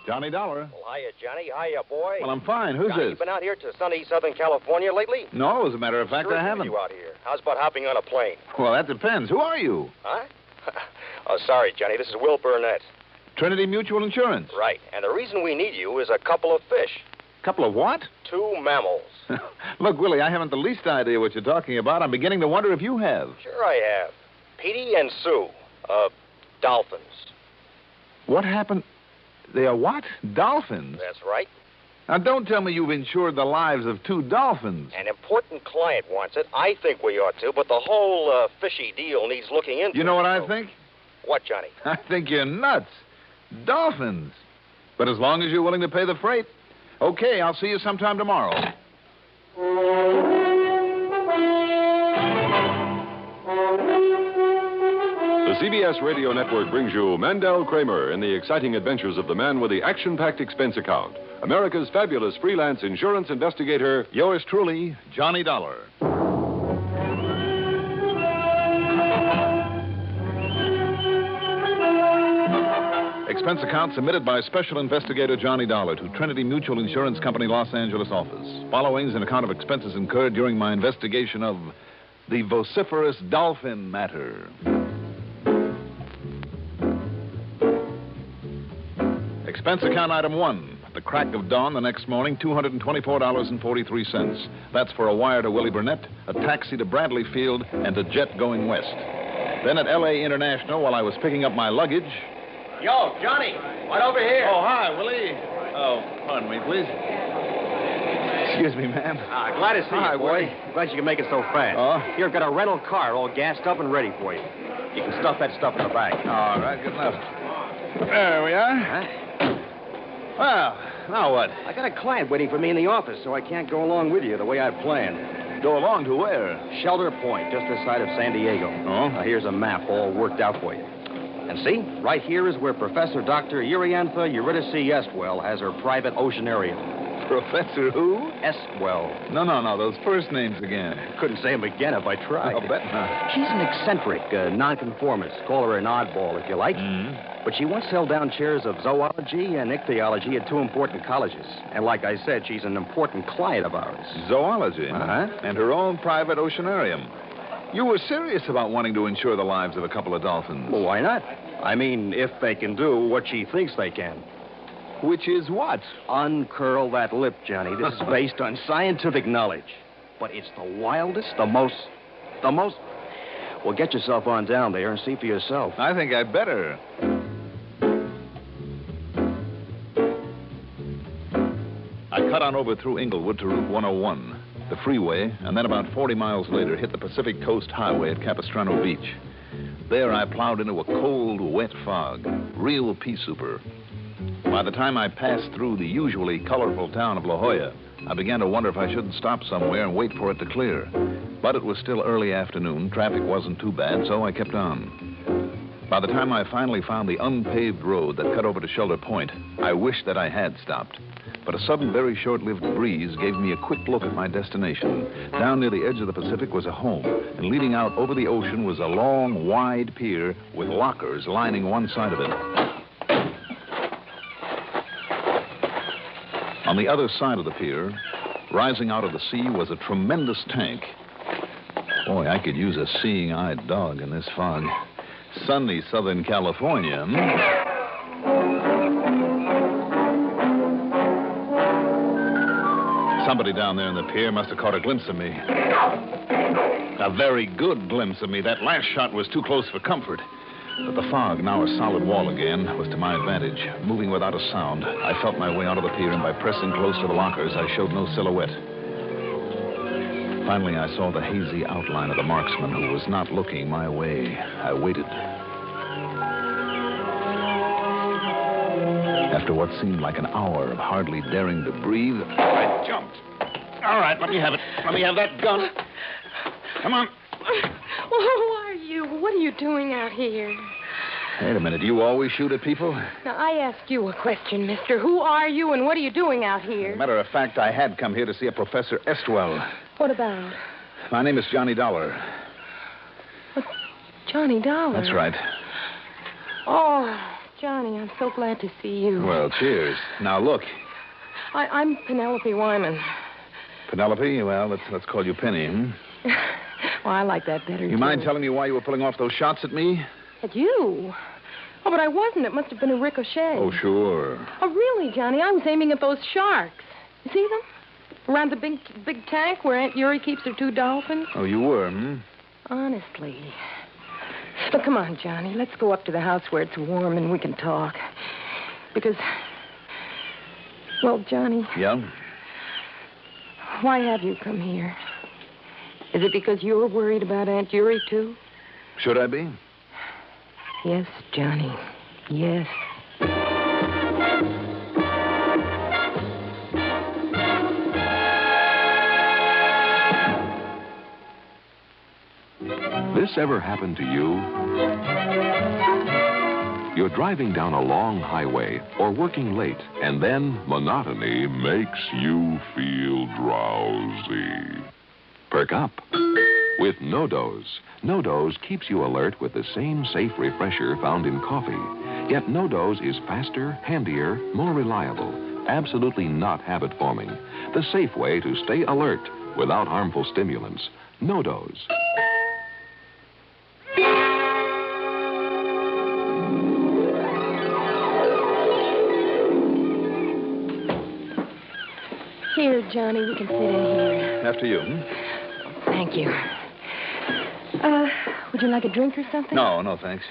Johnny Dollar. Well, hiya, Johnny. Hiya, boy. Well, I'm fine. Who's Johnny, this? You been out here to sunny Southern California lately? No, as a matter of fact, Sure I haven't. You out here. How's about hopping on a plane? Well, that depends. Who are you? Huh? Oh, sorry, Johnny. This is Will Burnett. Trinity Mutual Insurance. Right. And the reason we need you is a couple of fish. Couple of what? 2 mammals. Look, Willie, I haven't the least idea what you're talking about. I'm beginning to wonder if you have. Sure I have. Petey and Sue. Dolphins. What happened? They are what? Dolphins? That's right. Now, don't tell me you've insured the lives of 2 dolphins. An important client wants it. I think we ought to, but the whole fishy deal needs looking into. You know what I think? What, Johnny? I think you're nuts. Dolphins. But as long as you're willing to pay the freight. Okay, I'll see you sometime tomorrow. The CBS Radio Network brings you Mandel Kramer in the exciting adventures of the man with the action-packed expense account. America's fabulous freelance insurance investigator. Yours truly, Johnny Dollar. Expense account submitted by Special Investigator Johnny Dollar to Trinity Mutual Insurance Company, Los Angeles office. Following is an account of expenses incurred during my investigation of the Vociferous Dolphin matter. Expense account item 1. At the crack of dawn the next morning, $224.43. That's for a wire to Willie Burnett, a taxi to Bradley Field, and a jet going west. Then at L.A. International, while I was picking up my luggage... Yo, Johnny, right over here. Oh, hi, Willie. Oh, pardon me, please. Excuse me, ma'am. Glad to see Hi, you, boy. Willie. Glad you can make it so fast. Oh? Here, I've got a rental car all gassed up and ready for you. You can stuff that stuff in the back. All right, good enough. There we are. Huh? Well, now what? I got a client waiting for me in the office, so I can't go along with you the way I'd planned. Go along to where? Shelter Point, just this side of San Diego. Oh? Now, here's a map all worked out for you. And see, right here is where Professor Dr. Euryantha Eurydice Estwell has her private oceanarium. Professor who? Estwell. No, those first names again. Couldn't say them again if I tried. I'll bet not. She's an eccentric, nonconformist. Call her an oddball if you like. Mm-hmm. But she once held down chairs of zoology and ichthyology at 2 important colleges. And like I said, she's an important client of ours. Zoology. Uh-huh. And her own private oceanarium. You were serious about wanting to insure the lives of a couple of dolphins. Well, why not? I mean, if they can do what she thinks they can. Which is what? Uncurl that lip, Johnny. This is based on scientific knowledge. But it's the wildest, the most... Well, get yourself on down there and see for yourself. I think I'd better. I cut on over through Inglewood to Route 101, the freeway, and then about 40 miles later hit the Pacific Coast Highway at Capistrano Beach. There I plowed into a cold, wet fog. Real pea souper. By the time I passed through the usually colorful town of La Jolla, I began to wonder if I shouldn't stop somewhere and wait for it to clear. But it was still early afternoon. Traffic wasn't too bad, so I kept on. By the time I finally found the unpaved road that cut over to Shelter Point, I wished that I had stopped. But a sudden, very short-lived breeze gave me a quick look at my destination. Down near the edge of the Pacific was a home, and leading out over the ocean was a long, wide pier with lockers lining one side of it. On the other side of the pier, rising out of the sea, was a tremendous tank. Boy, I could use a seeing-eyed dog in this fog. Sunny Southern California. Somebody down there in the pier must have caught a glimpse of me. A very good glimpse of me. That last shot was too close for comfort. But the fog, now a solid wall again, was to my advantage. Moving without a sound, I felt my way onto the pier, and by pressing close to the lockers, I showed no silhouette. Finally, I saw the hazy outline of the marksman who was not looking my way. I waited. After what seemed like an hour of hardly daring to breathe, I jumped. All right, let me have it. Let me have that gun. Come on. Well, who are you? What are you doing out here? Wait a minute. Do you always shoot at people? Now, I asked you a question, mister. Who are you and what are you doing out As here? a matter of fact, I had come here to see a Professor Estwell. What about? My name is Johnny Dollar. What? Johnny Dollar? That's right. Oh, Johnny, I'm so glad to see you. Well, cheers. Now, look. I'm Penelope Wyman. Penelope, well, let's call you Penny, Well, I like that better, You mind telling me why you were pulling off those shots at me? At you? Oh, but I wasn't. It must have been a ricochet. Oh, sure. Oh, really, Johnny? I was aiming at those sharks. You see them? Around the big tank where Aunt Yuri keeps her 2 dolphins? Oh, you were, Honestly. But come on, Johnny. Let's go up to the house where it's warm and we can talk. Because, well, Johnny. Yeah? Why have you come here? Is it because you're worried about Aunt Yuri, too? Should I be? Yes, Johnny. Yes. This ever happened to you? You're driving down a long highway or working late, and then monotony makes you feel drowsy. Perk up with No-Dose. No-Dose keeps you alert with the same safe refresher found in coffee. Yet No-Dose is faster, handier, more reliable, absolutely not habit-forming. The safe way to stay alert without harmful stimulants. No-Dose. Here, Johnny, we can sit in here. After you. Thank you. Would you like a drink or something? No, thanks.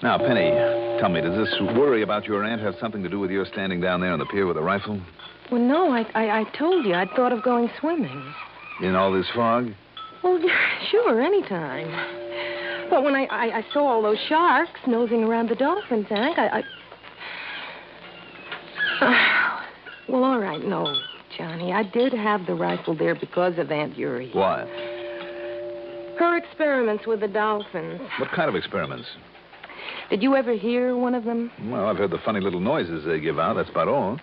Now, Penny, tell me, does this worry about your aunt have something to do with your standing down there on the pier with a rifle? Well, no, I told you I'd thought of going swimming. In all this fog? Well, sure, anytime. But when I saw all those sharks nosing around the dolphin tank, well, all right, no, Johnny. I did have the rifle there because of Aunt Yuri. Why? Her experiments with the dolphins. What kind of experiments? Did you ever hear one of them? Well, I've heard the funny little noises they give out. That's about all.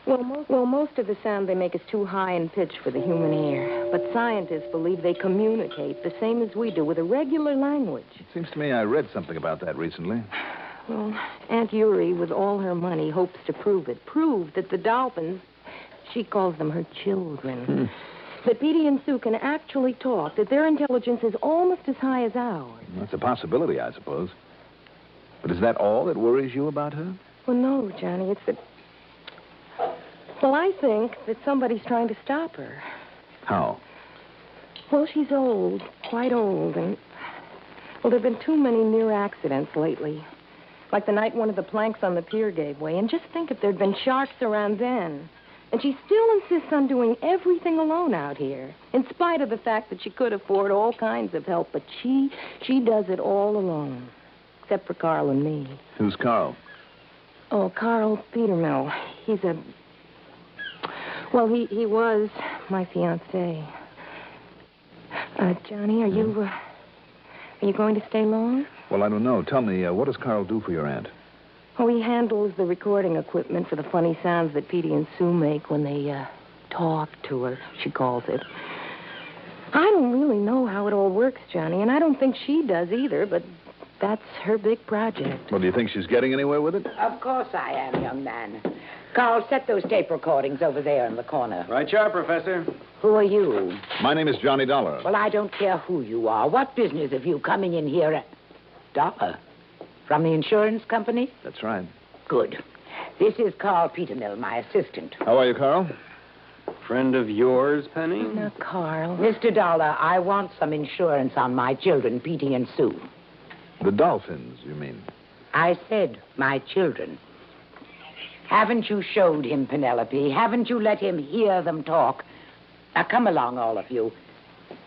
Well, most of the sound they make is too high in pitch for the human ear. But scientists believe they communicate the same as we do with a regular language. It seems to me I read something about that recently. Well, Aunt Yuri, with all her money, hopes to prove it. Prove that the dolphins, she calls them her children, that Petey and Sue can actually talk, that their intelligence is almost as high as ours. That's a possibility, I suppose. But is that all that worries you about her? Well, no, Johnny, it's that... Well, I think that somebody's trying to stop her. How? Well, she's old, quite old, and... Well, there have been too many near accidents lately. Like the night one of the planks on the pier gave way. And just think if there'd been sharks around then. And she still insists on doing everything alone out here, in spite of the fact that she could afford all kinds of help. But she does it all alone, except for Carl and me. Who's Carl? Oh, Carl Petermill. He's a... Well, he was my fiancé. Johnny, are you going to stay long? Well, I don't know. Tell me, what does Carl do for your aunt? Oh, he handles the recording equipment for the funny sounds that Petey and Sue make when they talk to her, she calls it. I don't really know how it all works, Johnny, and I don't think she does either, but that's her big project. Well, do you think she's getting anywhere with it? Of course I am, young man. Carl, set those tape recordings over there in the corner. Right, sure, Professor. Who are you? My name is Johnny Dollar. Well, I don't care who you are. What business have you coming in here? Dollar? From the insurance company? That's right. Good. This is Carl Petermill, my assistant. How are you, Carl? Friend of yours, Penny? Now, Carl. Mr. Dollar, I want some insurance on my children, Petey and Sue. The dolphins, you mean? I said my children. Haven't you showed him, Penelope? Haven't you let him hear them talk? Now, come along, all of you.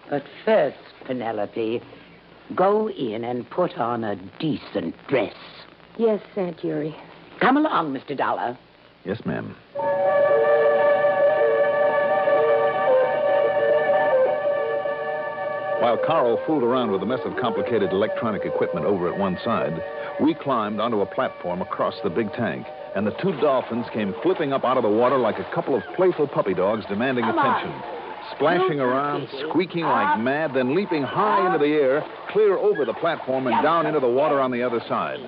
But first, Penelope, go in and put on a decent dress. Yes, Aunt Yuri. Come along, Mr. Dollar. Yes, ma'am. While Carl fooled around with a mess of complicated electronic equipment over at one side, we climbed onto a platform across the big tank, and the 2 dolphins came flipping up out of the water like a couple of playful puppy dogs demanding attention. Splashing around, squeaking like mad, then leaping high into the air, clear over the platform and down into the water on the other side.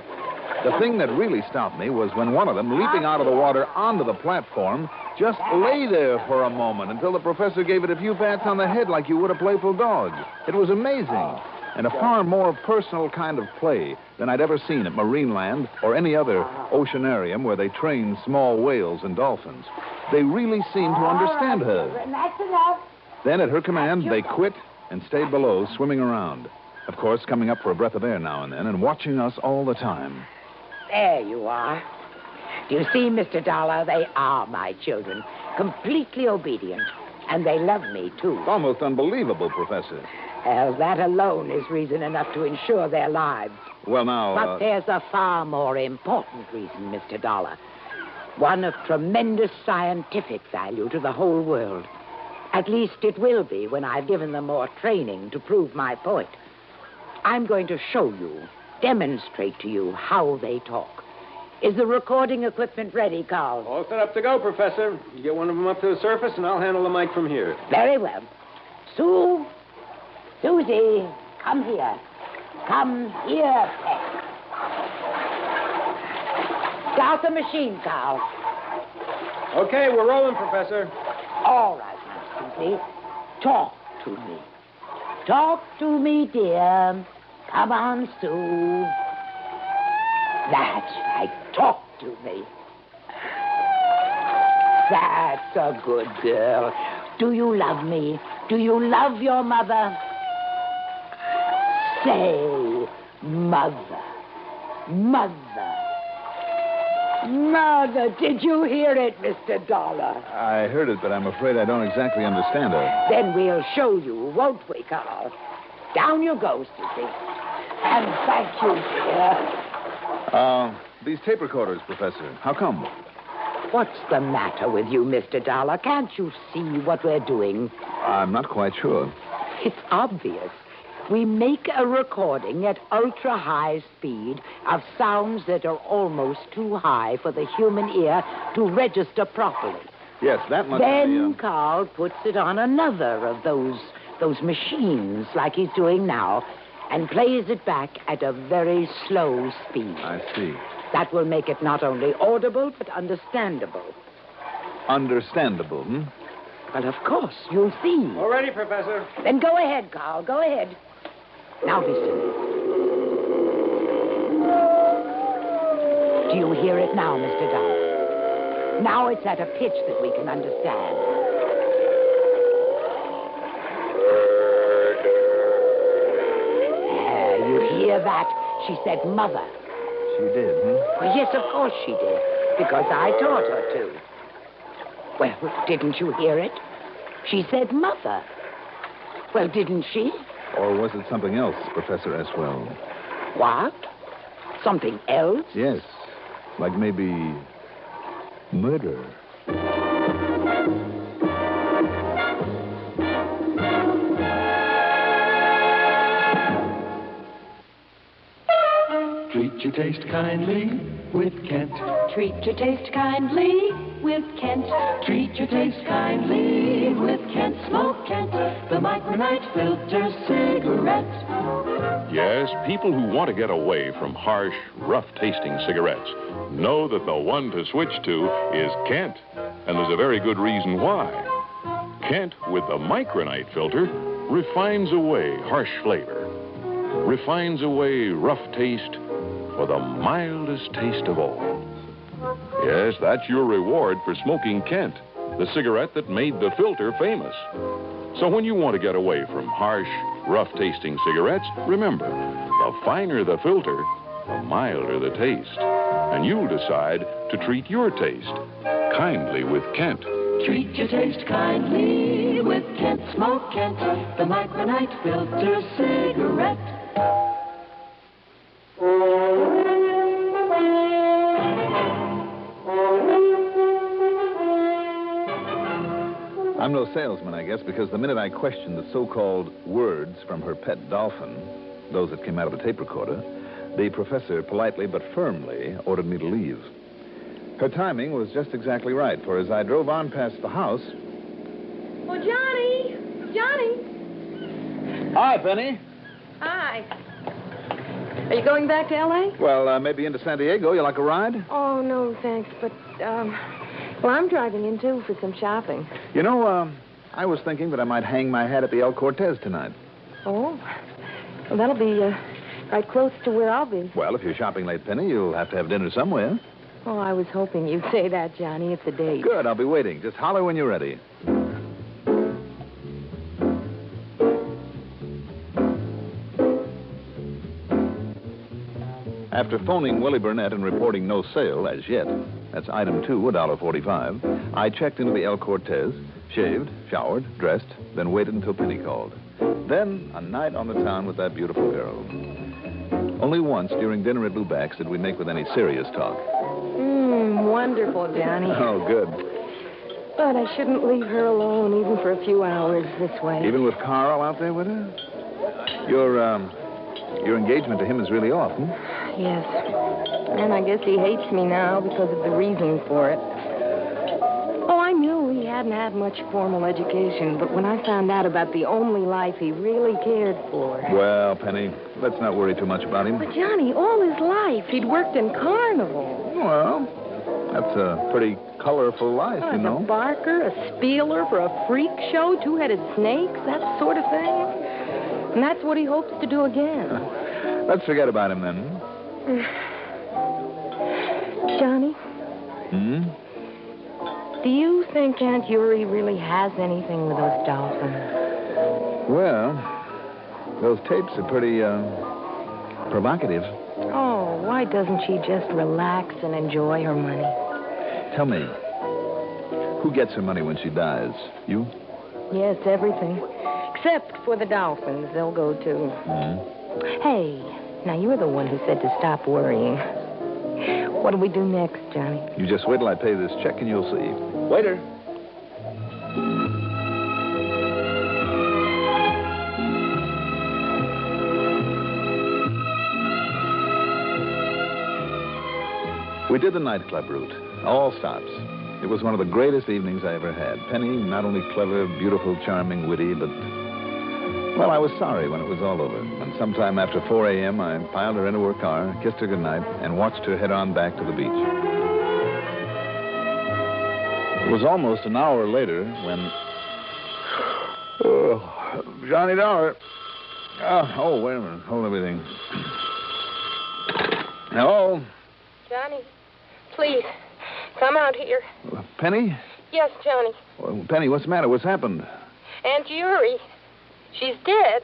The thing that really stopped me was when one of them, leaping out of the water onto the platform, just lay there for a moment until the professor gave it a few pats on the head like you would a playful dog. It was amazing, and a far more personal kind of play than I'd ever seen at Marineland or any other oceanarium where they train small whales and dolphins. They really seemed to understand her. That's enough. Then, at her command, they quit and stayed below, swimming around. Of course, coming up for a breath of air now and then and watching us all the time. There you are. Do you see, Mr. Dollar? They are my children. Completely obedient. And they love me, too. It's almost unbelievable, Professor. Well, that alone is reason enough to insure their lives. Well, now... But there's a far more important reason, Mr. Dollar. One of tremendous scientific value to the whole world. At least it will be when I've given them more training to prove my point. I'm going to show you, demonstrate to you how they talk. Is the recording equipment ready, Carl? All set up to go, Professor. You get one of them up to the surface, and I'll handle the mic from here. Very well. Susie, come here. Come here, pet. Start the machine, Carl. Okay, we're rolling, Professor. All right, now, Susie. Talk to me. Talk to me, dear. Come on, Sue. That's right. Talk to me. That's a good girl. Do you love me? Do you love your mother? Say, mother. Mother. Mother, did you hear it, Mr. Dollar? I heard it, but I'm afraid I don't exactly understand her. Then we'll show you, won't we, Carl? Down you go, Susie. And thank you, dear. These tape recorders, Professor. How come? What's the matter with you, Mr. Dollar? Can't you see what we're doing? I'm not quite sure. It's obvious. We make a recording at ultra-high speed of sounds that are almost too high for the human ear to register properly. Yes, that must Then be... Carl puts it on another of those machines, like he's doing now, and plays it back at a very slow speed. I see. That will make it not only audible, but understandable. Understandable, hmm? Well, of course, you'll see. All ready, Professor. Then go ahead, Carl, go ahead. Now listen. Do you hear it now, Mr. Dollar? Now it's at a pitch that we can understand. You hear that? She said mother. She did, hmm? Well, yes, of course she did, because I taught her to. Well, didn't you hear it? She said mother. Well, didn't she? Or was it something else, Professor Eswell? What? Something else? Yes. Like maybe... murder. Treat your taste kindly with Kent. Treat your taste kindly with Kent. Treat your taste kindly with Kent. Smoke Kent, the Micronite filter cigarette. Yes, people who want to get away from harsh, rough-tasting cigarettes know that the one to switch to is Kent. And there's a very good reason why. Kent, with the Micronite filter, refines away harsh flavor, refines away rough taste for the mildest taste of all. Yes, that's your reward for smoking Kent, the cigarette that made the filter famous. So when you want to get away from harsh, rough-tasting cigarettes, remember, the finer the filter, the milder the taste. And you'll decide to treat your taste kindly with Kent. Treat your taste kindly with Kent. Smoke Kent, the Micronite filter cigarette. I'm no salesman, I guess, because the minute I questioned the so-called words from her pet Dolphin, those that came out of the tape recorder, the professor politely but firmly ordered me to leave. Her timing was just exactly right, for as I drove on past the house... Oh, Johnny! Johnny! Hi, Penny. Hi. Are you going back to L.A.? Well, maybe into San Diego. You like a ride? Oh, no, thanks. But, well, I'm driving in, too, for some shopping. You know, I was thinking that I might hang my hat at the El Cortez tonight. Oh? Well, that'll be right close to where I'll be. Well, if you're shopping late, Penny, you'll have to have dinner somewhere. Oh, I was hoping you'd say that, Johnny. It's a date. Good. I'll be waiting. Just holler when you're ready. After phoning Willie Burnett and reporting no sale as yet, that's item 2, $1.45, I checked into the El Cortez, shaved, showered, dressed, then waited until Penny called. Then, a night on the town with that beautiful girl. Only once during dinner at Luback's did we make with any serious talk. Wonderful, Johnny. Oh, good. But I shouldn't leave her alone even for a few hours this way. Even with Carl out there with her? Your engagement to him is really off, hmm? Yes. And I guess he hates me now because of the reason for it. Oh, I knew he hadn't had much formal education, but when I found out about the only life he really cared for... Well, Penny, let's not worry too much about him. But, Johnny, all his life, he'd worked in carnival. Well, that's a pretty colorful life, you know. A barker, a spieler for a freak show, two-headed snakes, that sort of thing. And that's what he hopes to do again. Let's forget about him, then. Johnny? Hmm? Do you think Aunt Yuri really has anything with those dolphins? Well, those tapes are pretty, provocative. Oh, why doesn't she just relax and enjoy her money? Tell me, who gets her money when she dies? You? Yes, everything. Except for the dolphins. They'll go, too. Mm-hmm. Hey, now you're the one who said to stop worrying. What do we do next, Johnny? You just wait till I pay this check and you'll see. Waiter. We did the nightclub route, all stops. It was one of the greatest evenings I ever had. Penny, not only clever, beautiful, charming, witty, but... Well, I was sorry when it was all over. And sometime after 4 a.m., I piled her into her car, kissed her goodnight, and watched her head on back to the beach. It was almost an hour later when... Oh, Johnny Dollar. Oh, wait a minute. Hold everything. Hello? Johnny, please, come out here. Penny? Yes, Johnny. Well, Penny, what's the matter? What's happened? Aunt Yuri. She's dead.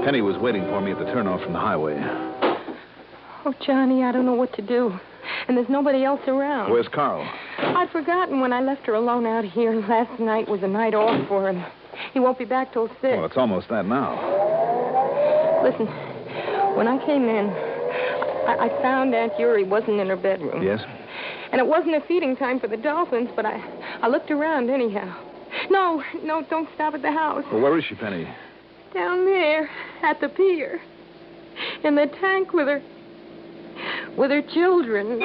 Penny was waiting for me at the turnoff from the highway. Oh, Johnny, I don't know what to do. And there's nobody else around. Where's Carl? I'd forgotten when I left her alone out here. Last night was a night off for him. He won't be back till 6. Well, it's almost that now. Listen, when I came in, I found Aunt Yuri wasn't in her bedroom. Yes? And it wasn't a feeding time for the dolphins, but I looked around anyhow. No, don't stop at the house. Well, where is she, Penny? Down there, at the pier. In the tank with her children.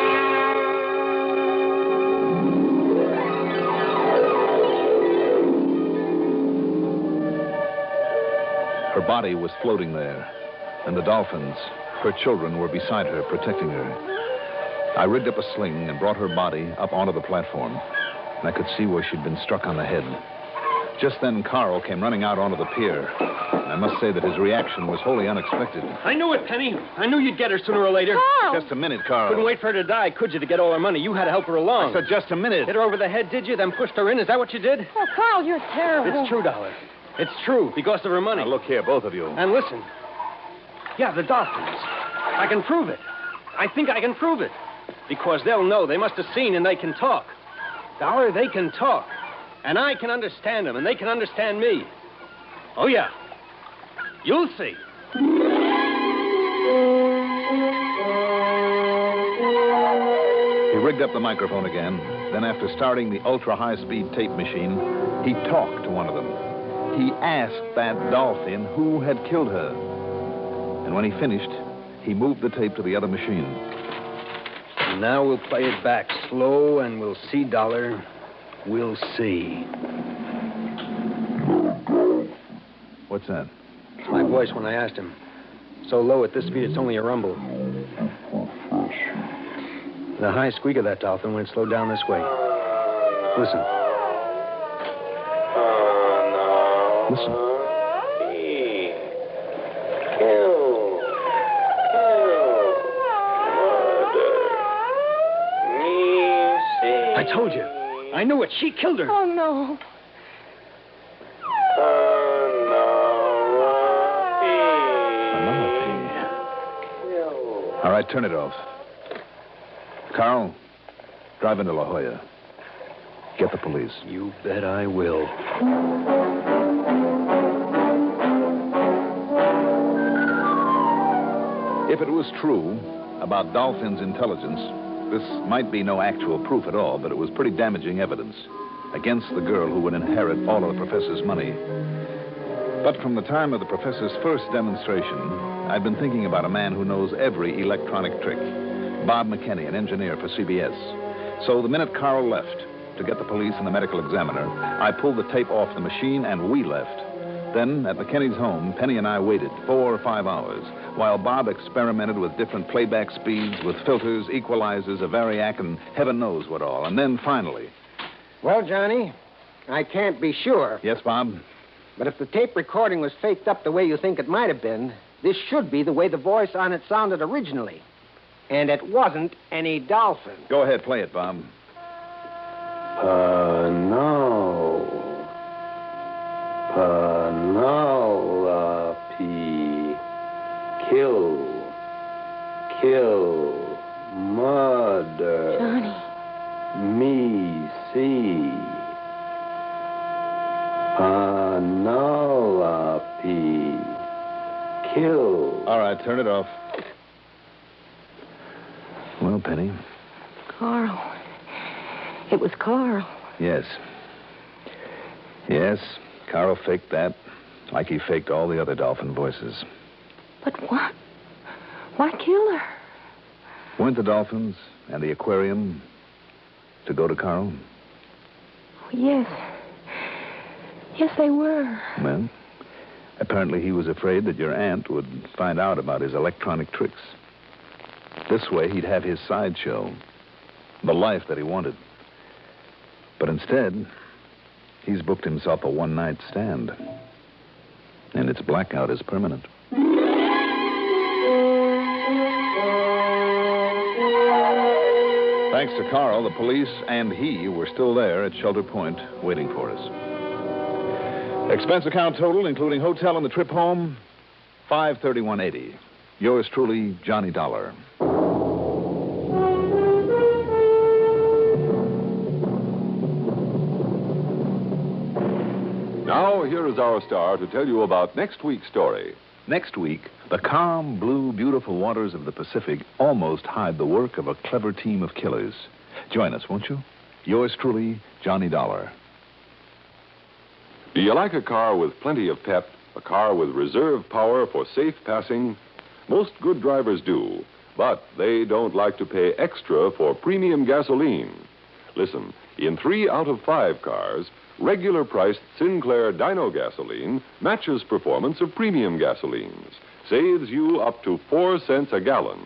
Her body was floating there, and the dolphins, her children, were beside her, protecting her. I rigged up a sling and brought her body up onto the platform, and I could see where she'd been struck on the head. Just then, Carl came running out onto the pier. I must say that his reaction was wholly unexpected. I knew it, Penny. I knew you'd get her sooner or later. Carl! Just a minute, Carl. Couldn't wait for her to die, could you, to get all her money? You had to help her along. I said just a minute. Hit her over the head, did you? Then pushed her in? Is that what you did? Oh, Carl, you're terrible. It's true, Dollar. It's true, because of her money. Now, look here, both of you. And listen. Yeah, the dolphins. I can prove it. I think I can prove it. Because they'll know. They must have seen and they can talk. Dollar, they can talk. And I can understand them, and they can understand me. Oh, yeah. You'll see. He rigged up the microphone again. Then, after starting the ultra-high-speed tape machine, he talked to one of them. He asked that dolphin who had killed her. And when he finished, he moved the tape to the other machine. And now we'll play it back slow, and we'll see, Dollar, We'll see. What's that? It's my voice when I asked him. So low at this speed, it's only a rumble. The high squeak of that dolphin when it slowed down this way. Listen. Listen. I told you. I knew it. She killed her. Oh, no. All right, turn it off. Carl, drive into La Jolla. Get the police. You bet I will. If it was true about Dolphin's intelligence, this might be no actual proof at all, but it was pretty damaging evidence against the girl who would inherit all of the professor's money. But from the time of the professor's first demonstration, I'd been thinking about a man who knows every electronic trick. Bob McKinney, an engineer for CBS. So the minute Carl left to get the police and the medical examiner, I pulled the tape off the machine and we left. Then, at McKinney's home, Penny and I waited 4 or 5 hours while Bob experimented with different playback speeds, with filters, equalizers, a variac, and heaven knows what all. And then finally... Well, Johnny, I can't be sure. Yes, Bob? But if the tape recording was faked up the way you think it might have been, this should be the way the voice on it sounded originally. And it wasn't any dolphin. Go ahead, play it, Bob. Penelope. Kill. Murder. Johnny. Me see. Penelope. Kill. All right, turn it off. Well, Penny. Carl. It was Carl. Yes. Yes, Carl faked that, like he faked all the other dolphin voices. But what? Why kill her? Weren't the dolphins and the aquarium to go to Carl? Yes. Yes, they were. Well, apparently he was afraid that your aunt would find out about his electronic tricks. This way, he'd have his sideshow, the life that he wanted. But instead, he's booked himself a one-night stand. And its blackout is permanent. Thanks to Carl, the police and he were still there at Shelter Point, waiting for us. Expense account total, including hotel and the trip home, $531.80. Yours truly, Johnny Dollar. Now, here is our star to tell you about next week's story. Next week, the calm, blue, beautiful waters of the Pacific almost hide the work of a clever team of killers. Join us, won't you? Yours truly, Johnny Dollar. Do you like a car with plenty of pep, a car with reserve power for safe passing? Most good drivers do, but they don't like to pay extra for premium gasoline. Listen, in 3 out of 5 cars, regular priced Sinclair Dino gasoline matches performance of premium gasolines, saves you up to 4 cents a gallon.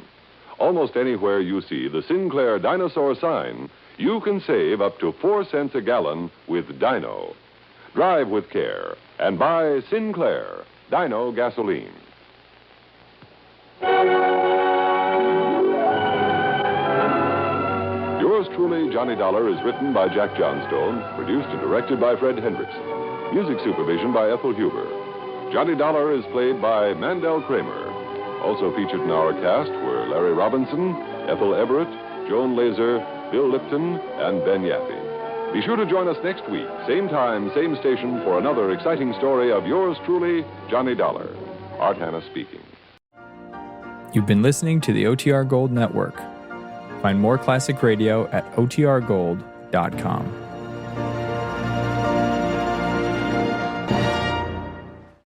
Almost anywhere you see the Sinclair Dinosaur sign, you can save up to 4 cents a gallon with Dino. Drive with care and buy Sinclair Dino gasoline. Yours truly, Johnny Dollar, is written by Jack Johnstone, produced and directed by Fred Hendrickson. Music supervision by Ethel Huber. Johnny Dollar is played by Mandel Kramer. Also featured in our cast were Larry Robinson, Ethel Everett, Joan Laser, Bill Lipton, and Ben Yaffe. Be sure to join us next week, same time, same station, for another exciting story of yours truly, Johnny Dollar. Art Hanna speaking. You've been listening to the OTR Gold Network. Find more classic radio at otrgold.com.